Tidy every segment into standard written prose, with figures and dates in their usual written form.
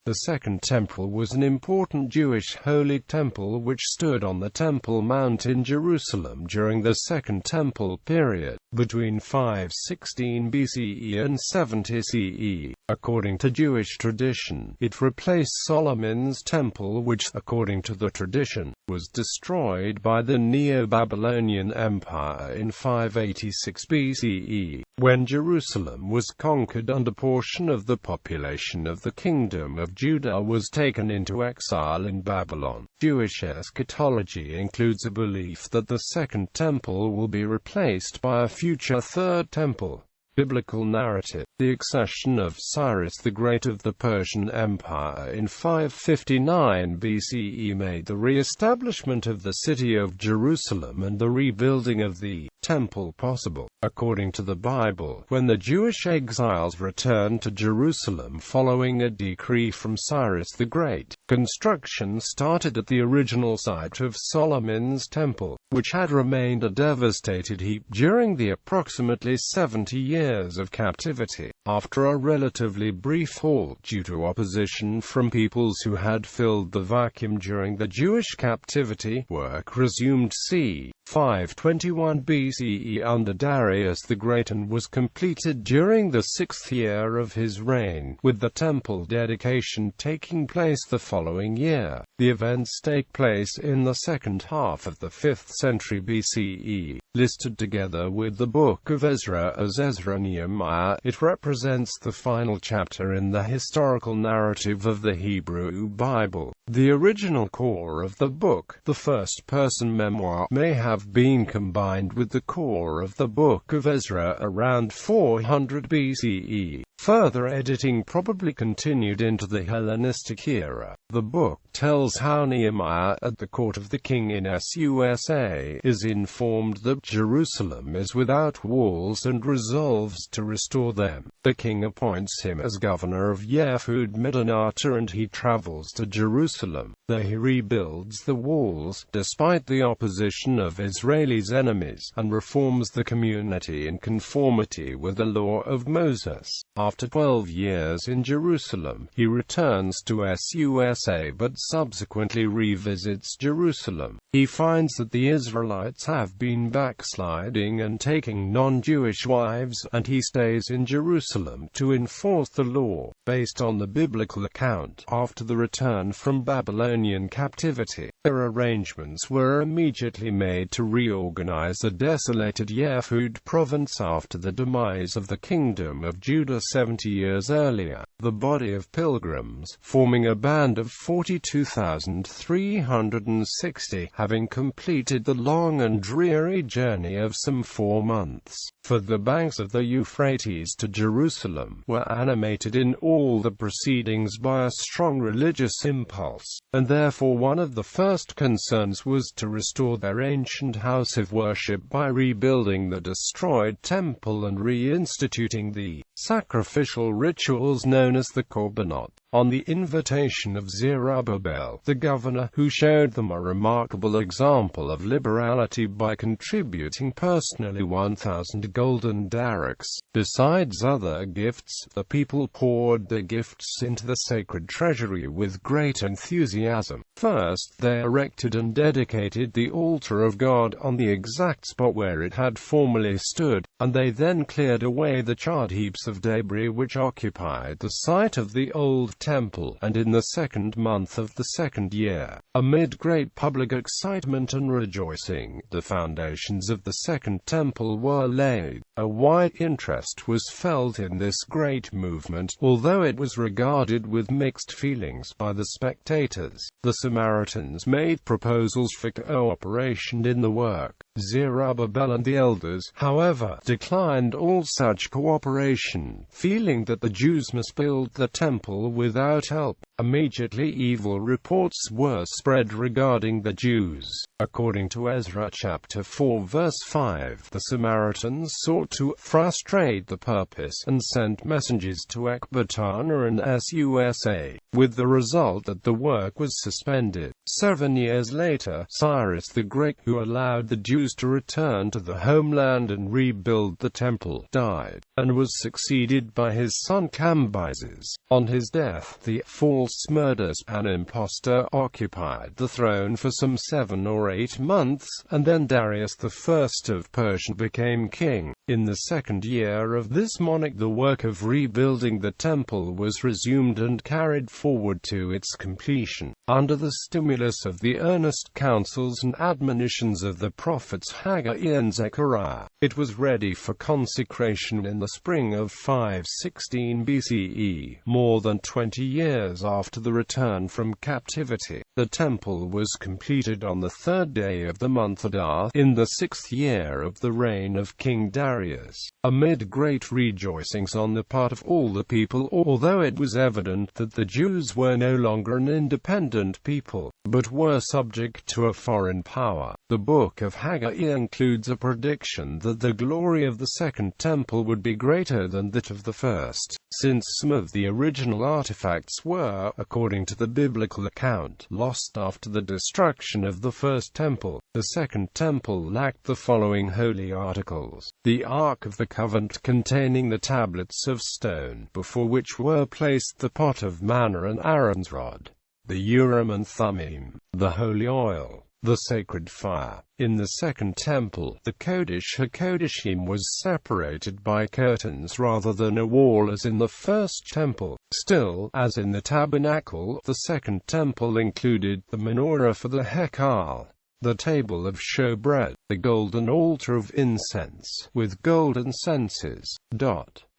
The Second Temple was an important Jewish holy temple which stood on the Temple Mount in Jerusalem during the Second Temple period, between 516 BCE and 70 CE. According to Jewish tradition, it replaced Solomon's temple which, according to the tradition, was destroyed by the Neo-Babylonian Empire in 586 BCE, when Jerusalem was conquered and a portion of the population of the Kingdom of Judah was taken into exile in Babylon. Jewish eschatology includes a belief that the Second Temple will be replaced by a future Third Temple. Biblical narrative. The accession of Cyrus the Great of the Persian Empire in 559 BCE made the re-establishment of the city of Jerusalem and the rebuilding of the temple possible. According to the Bible, when the Jewish exiles returned to Jerusalem following a decree from Cyrus the Great, construction started at the original site of Solomon's temple, which had remained a devastated heap during the approximately 70 years of captivity. After a relatively brief halt due to opposition from peoples who had filled the vacuum during the Jewish captivity, work resumed c. 521 BCE under Darius the Great and was completed during the 6th year of his reign, with the temple dedication taking place the following year. The events take place in the second half of the 5th century BCE. Listed together with the Book of Ezra as Ezra-Nehemiah, it represents the final chapter in the historical narrative of the Hebrew Bible. The original core of the book, the first-person memoir, may have been combined with the core of the Book of Ezra around 400 BCE. Further editing probably continued into the Hellenistic era. The book tells how Nehemiah, at the court of the king in Susa, is informed that Jerusalem is without walls and resolves to restore them. The king appoints him as governor of Yehud Medinata and he travels to Jerusalem. There he rebuilds the walls, despite the opposition of Israel's enemies, and reforms the community in conformity with the law of Moses. After 12 years in Jerusalem, he returns to Susa but subsequently revisits Jerusalem. He finds that the Israelites have been backsliding and taking non-Jewish wives, and he stays in Jerusalem to enforce the law, based on the biblical account. After the return from Babylonian captivity, their arrangements were immediately made to reorganize the desolated Yehud province after the demise of the Kingdom of Judah 70 years earlier. The body of pilgrims, forming a band of 42,360, having completed the long and dreary journey of some 4 months, for the banks of the Euphrates to Jerusalem, were animated in all the proceedings by a strong religious impulse, and therefore one of the first concerns was to restore their ancient house of worship by rebuilding the destroyed temple and reinstituting the sacrificial rituals known as the Korbanot. On the invitation of Zerubbabel, the governor, who showed them a remarkable example of liberality by contributing personally 1,000 golden darics, besides other gifts, the people poured their gifts into the sacred treasury with great enthusiasm. First, they erected and dedicated the altar of God on the exact spot where it had formerly stood, and they then cleared away the charred heaps of debris which occupied the site of the old temple, and in the 2nd month of the 2nd year, amid great public excitement and rejoicing, the foundations of the Second Temple were laid. A wide interest was felt in this great movement, although it was regarded with mixed feelings by the spectators. The Samaritans made proposals for cooperation in the work. Zerubbabel and the elders, however, declined all such cooperation, feeling that the Jews must build the temple without help. Immediately evil reports were spread regarding the Jews. According to Ezra chapter 4 verse 5, the Samaritans sought to frustrate the purpose and sent messengers to Ecbatana and Susa, with the result that the work was suspended. 7 years later, Cyrus the Great, who allowed the Jews Jews to return to the homeland and rebuild the temple, died, and was succeeded by his son Cambyses. On his death, the false murderers, an impostor, occupied the throne for some 7 or 8 months, and then Darius I of Persia became king. In the second year of this monarch, the work of rebuilding the temple was resumed and carried forward to its completion. Under the stimulus of the earnest counsels and admonitions of the prophets Haggai and Zechariah, it was ready for consecration in the spring of 516 BCE, more than 20 years after the return from captivity. The temple was completed on the 3rd day of the month Adar, in the 6th year of the reign of King Darius, amid great rejoicings on the part of all the people, although it was evident that the Jews were no longer an independent people, but were subject to a foreign power. The book of Haggai includes a prediction that the glory of the Second Temple would be greater than that of the first, since some of the original artifacts were, according to the biblical account, lost after the destruction of the First Temple. The Second Temple lacked the following holy articles: the Ark of the Covenant containing the tablets of stone, before which were placed the pot of manna and Aaron's rod, the Urim and Thummim, the holy oil, the sacred fire. In the Second Temple, the Kodesh HaKodeshim was separated by curtains rather than a wall as in the First Temple. Still, as in the Tabernacle, the Second Temple included the menorah for the Hekal, the table of showbread, the golden altar of incense, with golden censers.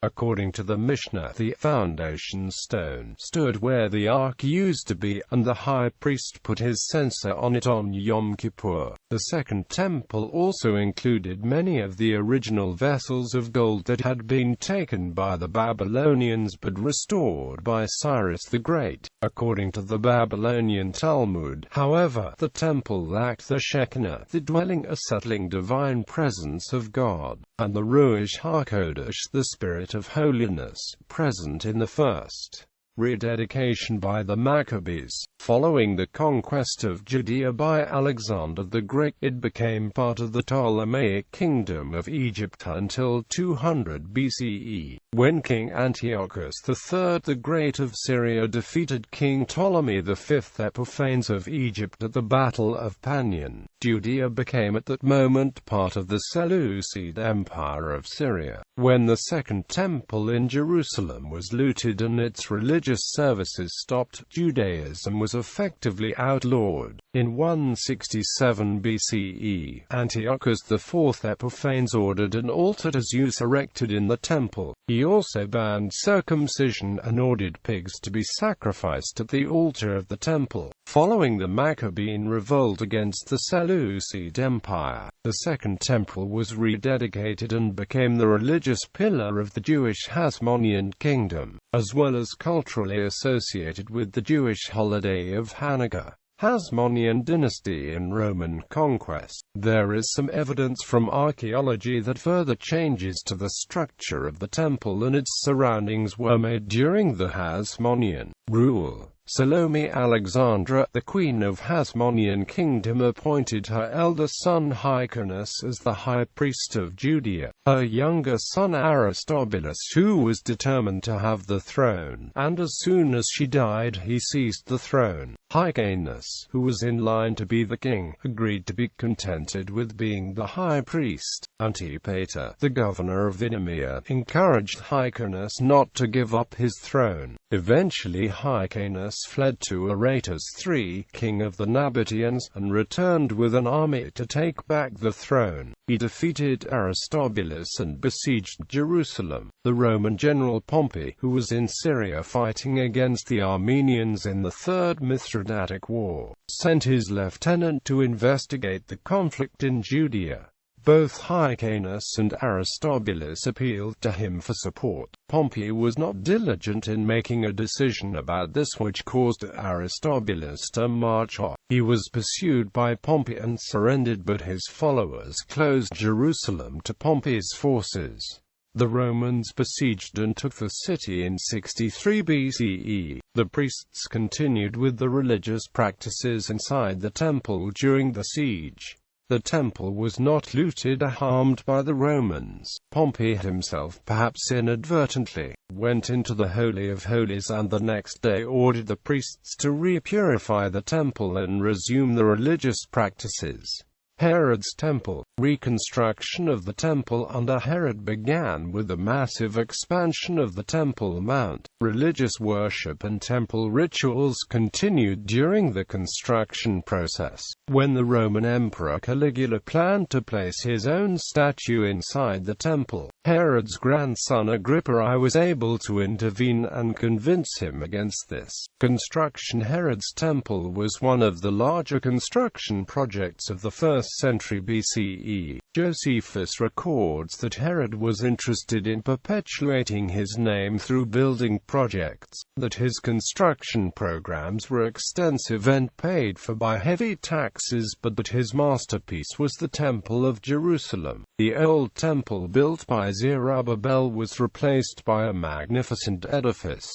According to the Mishnah, the foundation stone stood where the ark used to be, and the high priest put his censer on it on Yom Kippur. The Second Temple also included many of the original vessels of gold that had been taken by the Babylonians but restored by Cyrus the Great. According to the Babylonian Talmud, however, the temple lacked the Shekinah, the dwelling or settling divine presence of God, and the Ruach HaKodesh, the Spirit of holiness, present in the first rededication by the Maccabees. Following the conquest of Judea by Alexander the Great, it became part of the Ptolemaic kingdom of Egypt until 200 BCE, when King Antiochus III the Great of Syria defeated King Ptolemy V Epiphanes of Egypt at the Battle of Panion. Judea became at that moment part of the Seleucid Empire of Syria. When the Second Temple in Jerusalem was looted and its religious services stopped, Judaism was effectively outlawed. In 167 BCE, Antiochus IV Epiphanes ordered an altar to Zeus erected in the temple. He also banned circumcision and ordered pigs to be sacrificed at the altar of the temple. Following the Maccabean revolt against the Seleucid Empire, the Second Temple was rededicated and became the religious pillar of the Jewish Hasmonean kingdom, as well as culturally associated with the Jewish holiday of Hanukkah. Hasmonean dynasty and Roman conquest. There is some evidence from archaeology that further changes to the structure of the temple and its surroundings were made during the Hasmonean rule. Salome Alexandra, the queen of Hasmonean kingdom, appointed her elder son Hyrcanus as the high priest of Judea. Her younger son Aristobulus, who was determined to have the throne, and as soon as she died he seized the throne. Hyrcanus, who was in line to be the king, agreed to be contented with being the high priest. Antipater, the governor of Idumea, encouraged Hyrcanus not to give up his throne. Eventually Hyrcanus fled to Aretas III, king of the Nabateans, and returned with an army to take back the throne. He defeated Aristobulus and besieged Jerusalem. The Roman general Pompey, who was in Syria fighting against the Armenians in the Third Mithridatic War, sent his lieutenant to investigate the conflict in Judea. Both Hyrcanus and Aristobulus appealed to him for support. Pompey was not diligent in making a decision about this, which caused Aristobulus to march off. He was pursued by Pompey and surrendered, but his followers closed Jerusalem to Pompey's forces. The Romans besieged and took the city in 63 BCE. The priests continued with the religious practices inside the temple during the siege. The temple was not looted or harmed by the Romans. Pompey himself, perhaps inadvertently, went into the Holy of Holies and the next day ordered the priests to repurify the temple and resume the religious practices. Herod's temple. Reconstruction of the temple under Herod began with the massive expansion of the Temple Mount. Religious worship and temple rituals continued during the construction process. When the Roman Emperor Caligula planned to place his own statue inside the temple, Herod's grandson Agrippa I was able to intervene and convince him against this construction. Herod's temple was one of the larger construction projects of the 1st century BCE. Josephus records that Herod was interested in perpetuating his name through building projects, that his construction programs were extensive and paid for by heavy taxes, but that his masterpiece was the Temple of Jerusalem. The old temple built by Zerubbabel was replaced by a magnificent edifice.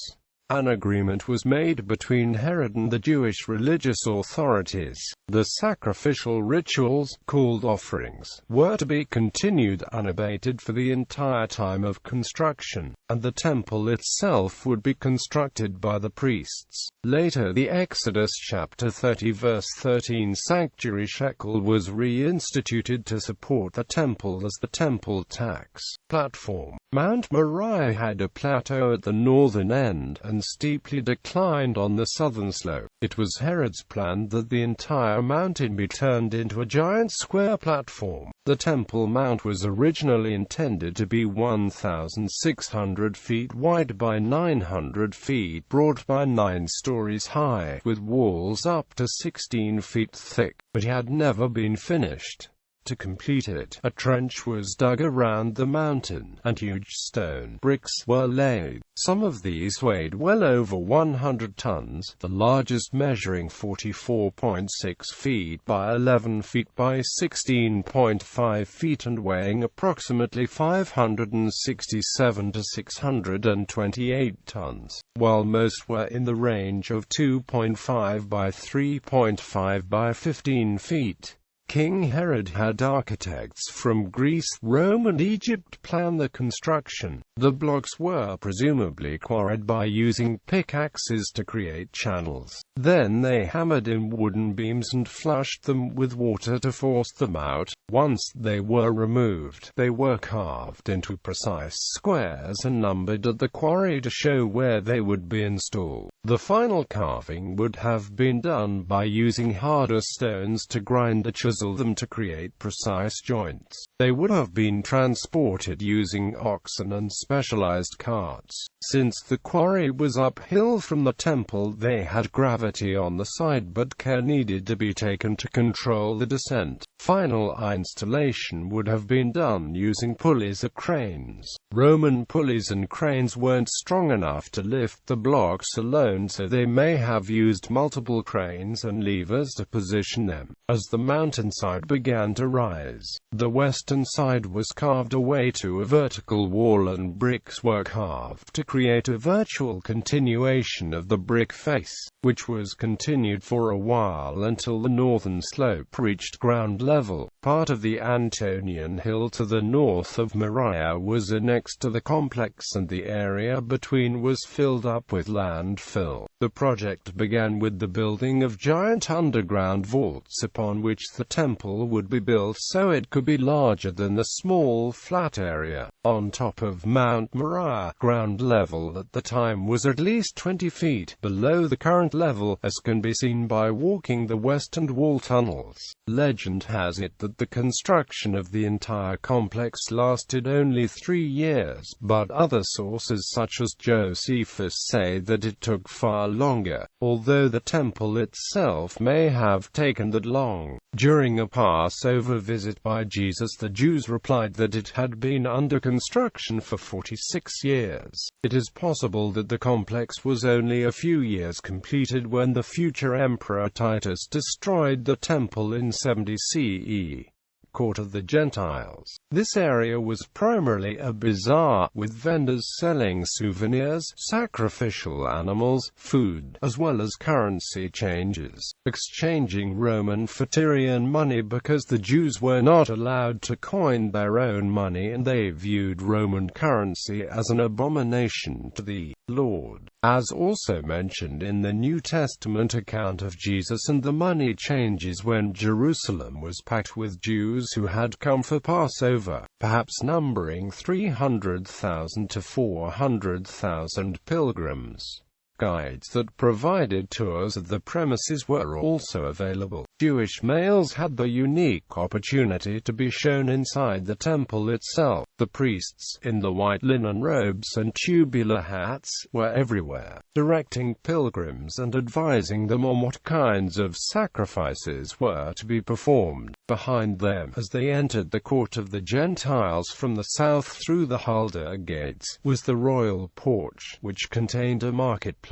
An agreement was made between Herod and the Jewish religious authorities. The sacrificial rituals, called offerings, were to be continued unabated for the entire time of construction, and the temple itself would be constructed by the priests. Later, the Exodus chapter 30 verse 13 sanctuary shekel was reinstituted to support the temple as the temple tax. Platform. Mount Moriah had a plateau at the northern end and steeply declined on the southern slope. It was Herod's plan that the entire mountain be turned into a giant square platform. The Temple Mount was originally intended to be 1,600 feet wide by 900 feet broad by 9 stories high, with walls up to 16 feet thick, but had never been finished. To complete it, a trench was dug around the mountain, and huge stone bricks were laid. Some of these weighed well over 100 tons, the largest measuring 44.6 feet by 11 feet by 16.5 feet and weighing approximately 567 to 628 tons, while most were in the range of 2.5 by 3.5 by 15 feet. King Herod had architects from Greece, Rome and Egypt plan the construction. The blocks were presumably quarried by using pickaxes to create channels. Then they hammered in wooden beams and flushed them with water to force them out. Once they were removed, they were carved into precise squares and numbered at the quarry to show where they would be installed. The final carving would have been done by using harder stones to grind or chisel them to create precise joints. They would have been transported using oxen and specialized carts. Since the quarry was uphill from the temple, they had gravity on the side, but care needed to be taken to control the descent. Final installation would have been done using pulleys or cranes. Roman pulleys and cranes weren't strong enough to lift the blocks alone, so they may have used multiple cranes and levers to position them. As the mountainside began to rise, the western side was carved away to a vertical wall and bricks were carved to create a virtual continuation of the brick face, which was continued for a while until the northern slope reached ground level. Part of the Antonian Hill to the north of Moriah was annexed to the complex, and the area between was filled up with landfill. The project began with the building of giant underground vaults upon which the temple would be built so it could be larger than the small flat area on top of Mount Moriah. Ground level at the time was at least 20 feet below the current level, as can be seen by walking the western wall tunnels. Legend has it that the construction of the entire complex lasted only 3 years, but other sources such as Josephus say that it took far longer, although the temple itself may have taken that long. During a Passover visit by Jesus, the Jews replied that it had been under construction for 46 years. It is possible that the complex was only a few years completed when the future Emperor Titus destroyed the temple in 70 CE. court of the Gentiles. This area was primarily a bazaar, with vendors selling souvenirs, sacrificial animals, food, as well as currency changes, exchanging Roman for Tyrian money because the Jews were not allowed to coin their own money and they viewed Roman currency as an abomination to the Lord. As also mentioned in the New Testament account of Jesus and the money changes when Jerusalem was packed with Jews who had come for Passover, perhaps numbering 300,000 to 400,000 pilgrims. Guides that provided tours of the premises were also available. Jewish males had the unique opportunity to be shown inside the temple itself. The priests, in the white linen robes and tubular hats, were everywhere, directing pilgrims and advising them on what kinds of sacrifices were to be performed. Behind them, as they entered the court of the Gentiles from the south through the Huldah gates, was the royal porch, which contained a marketplace,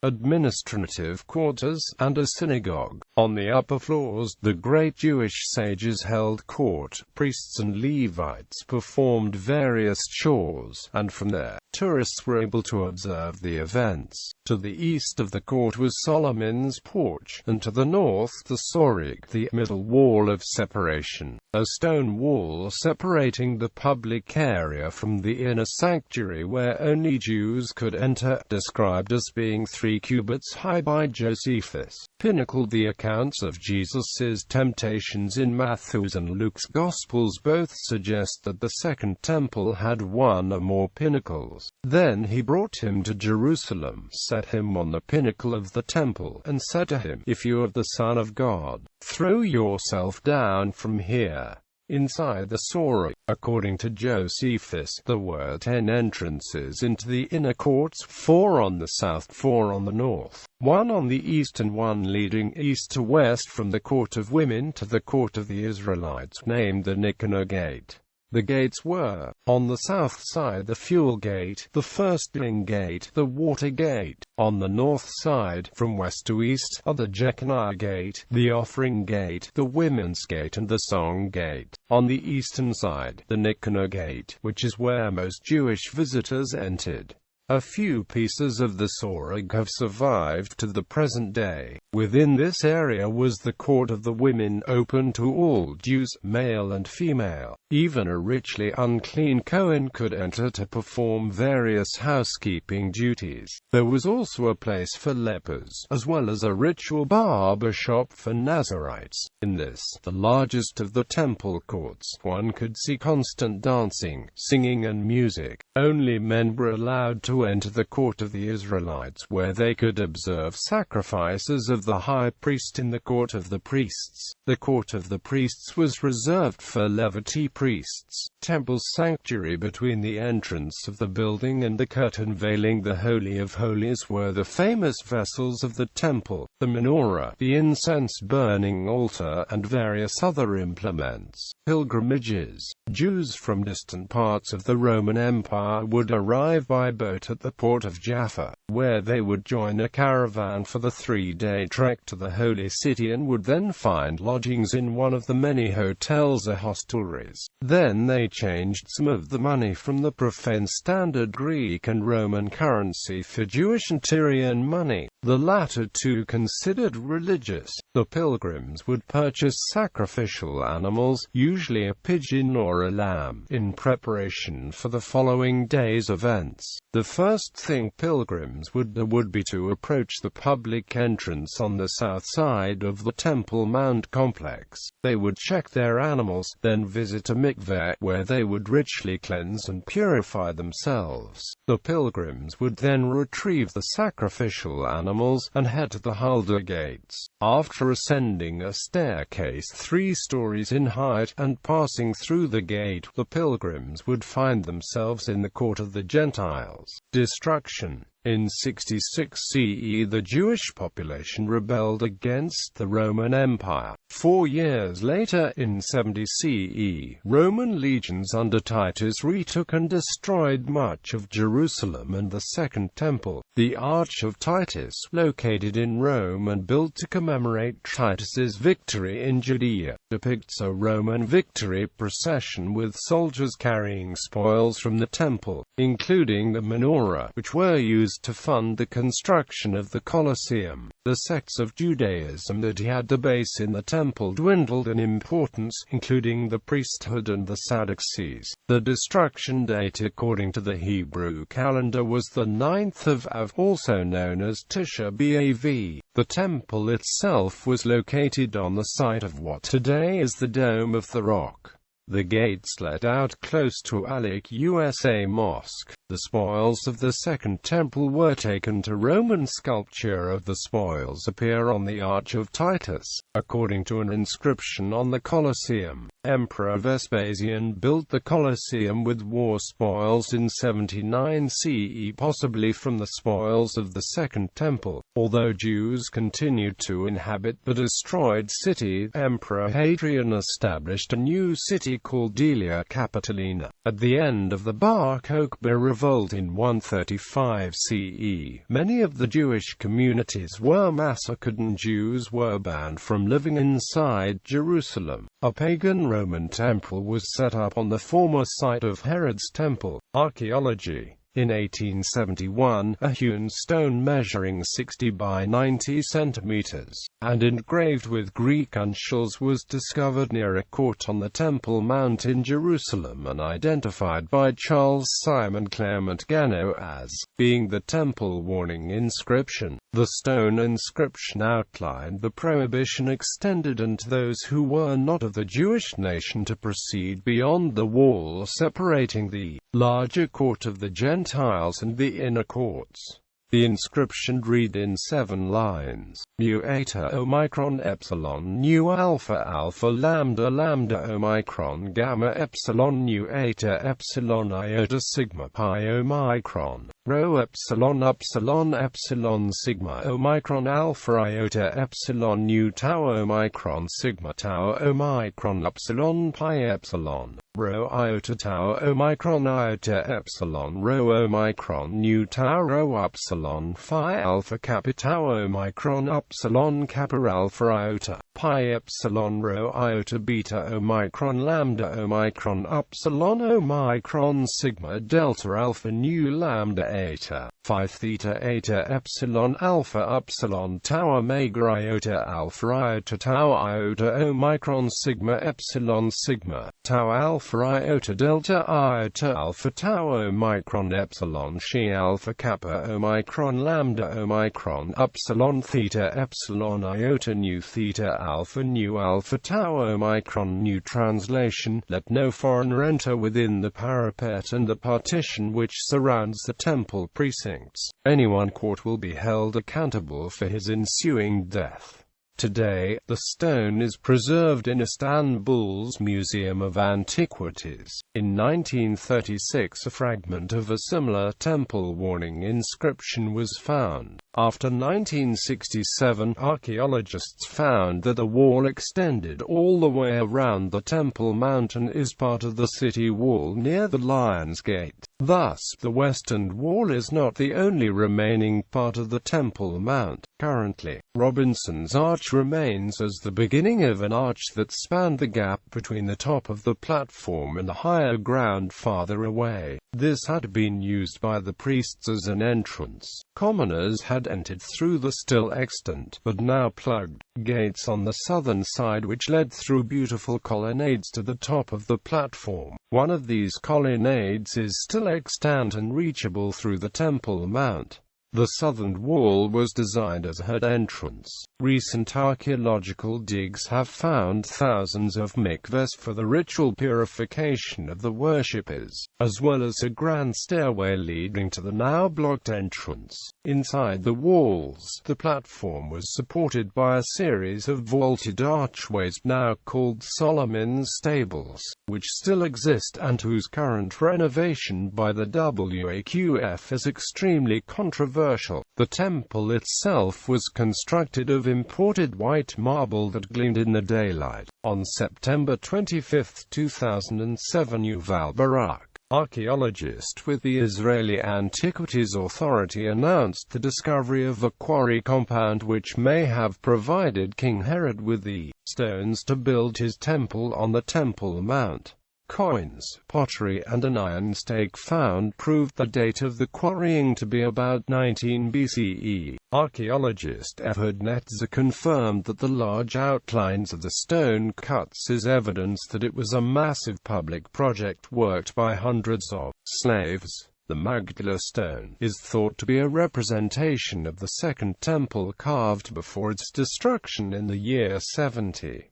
administrative quarters, and a synagogue. On the upper floors, the great Jewish sages held court. Priests and Levites performed various chores, and from there, tourists were able to observe the events. To the east of the court was Solomon's porch, and to the north the Soreg, the middle wall of separation, a stone wall separating the public area from the inner sanctuary where only Jews could enter, described as being 3 cubits high by Josephus. Pinnacle. The accounts of Jesus' temptations in Matthew's and Luke's Gospels both suggest that the second temple had one or more pinnacles. Then he brought him to Jerusalem, set him on the pinnacle of the temple, and said to him, "If you are the Son of God, throw yourself down from here." Inside the Soreg, according to Josephus, there were 10 entrances into the inner courts, 4 on the south, 4 on the north, 1 on the east and 1 leading east to west from the court of women to the court of the Israelites, named the Nicanor Gate. The gates were, on the south side the Fuel Gate, the Firstling Gate, the Water Gate. On the north side, from west to east, are the Jeconiah Gate, the Offering Gate, the Women's Gate and the Song Gate. On the eastern side, the Nicanor Gate, which is where most Jewish visitors entered. A few pieces of the Soreg have survived to the present day. Within this area was the court of the women, open to all Jews, male and female. Even a richly unclean Cohen could enter to perform various housekeeping duties. There was also a place for lepers, as well as a ritual barber shop for Nazarites. In this, the largest of the temple courts, one could see constant dancing, singing and music. Only men were allowed to enter the court of the Israelites, where they could observe sacrifices of the high priest in the court of the priests. The court of the priests was reserved for Levite priests. Temple's sanctuary between the entrance of the building and the curtain veiling the Holy of Holies were the famous vessels of the temple, the menorah, the incense-burning altar, and various other implements. Pilgrimages. Jews from distant parts of the Roman Empire would arrive by boat at the port of Jaffa, where they would join a caravan for the 3-day trek to the Holy City and would then find lodgings in one of the many hotels or hostelries. Then they changed some of the money from the profane standard Greek and Roman currency for Jewish and Tyrian money, the latter two considered religious. The pilgrims would purchase sacrificial animals, usually a pigeon or a lamb, in preparation for the following day's events. The first thing pilgrims would do would be to approach the public entrance on the south side of the Temple Mount complex. They would check their animals, then visit a mikveh, where they would ritually cleanse and purify themselves. The pilgrims would then retrieve the sacrificial animals and head to the Huldah gates. After ascending a staircase 3 stories in height and passing through the gate, the pilgrims would find themselves in the court of the Gentiles. Destruction. In 66 CE the Jewish population rebelled against the Roman Empire. 4 years later, in 70 CE, Roman legions under Titus retook and destroyed much of Jerusalem and the Second Temple. The Arch of Titus, located in Rome and built to commemorate Titus's victory in Judea, depicts a Roman victory procession with soldiers carrying spoils from the temple, including the menorah, which were used to fund the construction of the Colosseum. The sects of Judaism that had the base in the temple dwindled in importance, including the priesthood and the Sadducees. The destruction date according to the Hebrew calendar was the 9th of Av, also known as Tisha B'Av. The temple itself was located on the site of what today is the Dome of the Rock. The gates led out close to Alik USA Mosque. The spoils of the Second Temple were taken to Roman sculpture of the spoils appear on the Arch of Titus, according to an inscription on the Colosseum. Emperor Vespasian built the Colosseum with war spoils in 79 CE, possibly from the spoils of the Second Temple. Although Jews continued to inhabit the destroyed city, Emperor Hadrian established a new city called Aelia Capitolina. At the end of the Bar Kokhba revolt in 135 CE, many of the Jewish communities were massacred and Jews were banned from living inside Jerusalem. A pagan Roman temple was set up on the former site of Herod's temple. Archaeology. In 1871, a hewn stone measuring 60 by 90 centimeters, and engraved with Greek initials was discovered near a court on the Temple Mount in Jerusalem and identified by Charles Simon Clement Gano as being the temple warning inscription. The stone inscription outlined the prohibition extended unto those who were not of the Jewish nation to proceed beyond the wall separating the larger court of the Gentiles and the inner courts. The inscription read in 7 lines: mu eta omicron epsilon nu alpha alpha lambda lambda omicron gamma epsilon nu eta epsilon iota sigma pi omicron rho epsilon epsilon epsilon sigma omicron alpha iota epsilon nu tau omicron sigma tau omicron epsilon pi epsilon rho iota tau omicron iota epsilon rho omicron nu tau rho epsilon phi alpha kappa tau omicron epsilon kappa alpha iota pi epsilon rho iota beta omicron lambda omicron epsilon omicron sigma delta alpha nu lambda eta phi theta eta epsilon alpha epsilon tau omega iota alpha iota tau iota omicron sigma epsilon sigma tau alpha iota delta iota alpha tau omicron epsilon chi alpha kappa omicron lambda omicron epsilon theta epsilon iota nu theta alpha nu alpha tau omicron. New translation: let no foreigner enter within the parapet and the partition which surrounds the temple precincts. Anyone caught will be held accountable for his ensuing death. Today, the stone is preserved in Istanbul's Museum of Antiquities. In 1936, a fragment of a similar temple warning inscription was found. After 1967, archaeologists found that the wall extended all the way around the Temple Mount and is part of the city wall near the Lion's Gate. Thus, the western wall is not the only remaining part of the Temple Mount. Currently, Robinson's Arch remains as the beginning of an arch that spanned the gap between the top of the platform and the higher ground farther away. This had been used by the priests as an entrance. Commoners had entered through the still extant, but now plugged, gates on the southern side which led through beautiful colonnades to the top of the platform. One of these colonnades is still extant and reachable through the Temple Mount. The southern wall was designed as a head entrance. Recent archaeological digs have found thousands of mikvahs for the ritual purification of the worshippers, as well as a grand stairway leading to the now blocked entrance. Inside the walls, the platform was supported by a series of vaulted archways now called Solomon's Stables, which still exist and whose current renovation by the WAQF is extremely controversial. The temple itself was constructed of imported white marble that gleamed in the daylight. On September 25, 2007, Yuval Barak, archaeologist with the Israeli Antiquities Authority, announced the discovery of a quarry compound which may have provided King Herod with the stones to build his temple on the Temple Mount. Coins, pottery and an iron stake found proved the date of the quarrying to be about 19 BCE. Archaeologist Ehud Netzer confirmed that the large outlines of the stone cuts is evidence that it was a massive public project worked by hundreds of slaves. The Magdala stone is thought to be a representation of the Second Temple carved before its destruction in the year 70.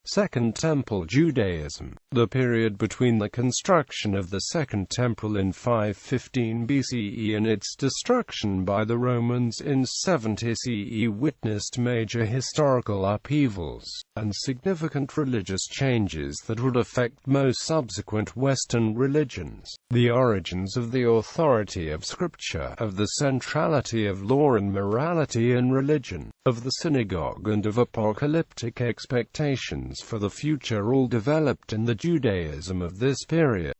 Second Temple Judaism. The period between the construction of the Second Temple in 515 BCE and its destruction by the Romans in 70 CE witnessed major historical upheavals and significant religious changes that would affect most subsequent Western religions. The origins of the authority of Scripture, of the centrality of law and morality in religion, of the synagogue and of apocalyptic expectations for the future all developed in the Judaism of this period.